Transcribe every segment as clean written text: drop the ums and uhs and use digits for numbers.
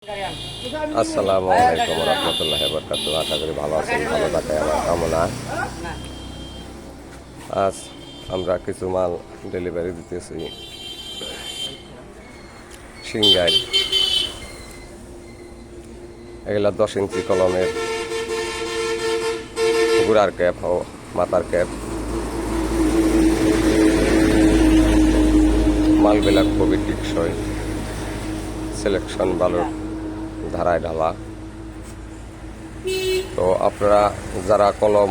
আসসালামু আলাইকুম রহমতুল্লাহি ওয়া বারাকাতুহু। আশা করি ভালো আছেন, ভালো থাকাই আমার কামনা। আজ আমরা কিছু মাল ডেলিভারি দিতেছি সিংগাই। এগুলা 10 ইঞ্চি কলমের গুড়ার ক্যাপ ও মাথার ক্যাপ। মালগুলা খুবই টিকসই, সিলেকশন ভালো, ধারায় ঢালা। তো আপনারা যারা কলম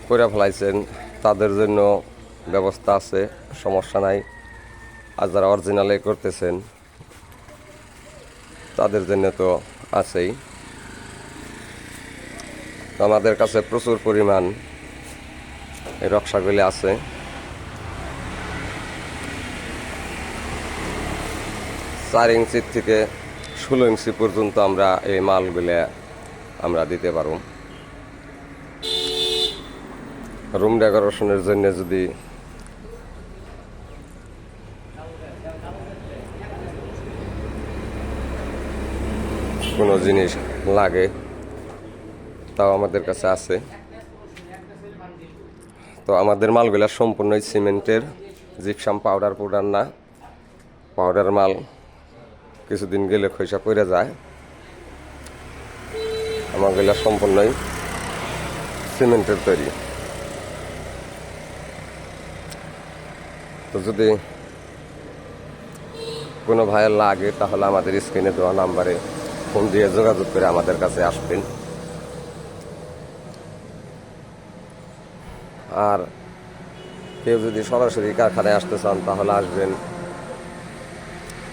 করে ফেলাইছেন তাদের জন্য ব্যবস্থা আছে, সমস্যা নাই। আর যারা অরিজিনালে করতেছেন তাদের জন্য তো আছেই। তো আমাদের কাছে প্রচুর পরিমাণ এই রক্সাগুলি আছে। চার ইঞ্চি থেকে 16 ইঞ্চি পর্যন্ত আমরা এই মালগুলো আমরা দিতে পারব। রুম ডেকোরেশনের জন্য যদি কোনো জিনিস লাগে তাও আমাদের কাছে আছে। তো আমাদের মালগুলা সম্পূর্ণই সিমেন্টের, জিপসাম পাউডার না। পাউডার মাল কিছুদিন গেলে খৈসা পড়ে যায়। আমাগুলা সম্পূর্ণই সিমেন্টের তৈরি। তো যদি কোনো ভাইয়ের লাগে তাহলে আমাদের স্ক্রিনে দেওয়া নাম্বারে ফোন দিয়ে যোগাযোগ করে আমাদের কাছে আসবেন। আর কেউ যদি সরাসরি কারখানায় আসতে চান তাহলে আসবেন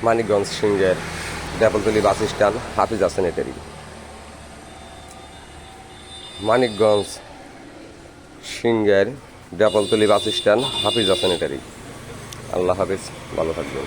মানিকগঞ্জ সিংহের Depoltoli bus stand, Hafiza sanitary. Manikganj সিংহের Depoltoli bus stand, Hafiza sanitary. আল্লাহ হাফিজ, ভালো থাকবেন।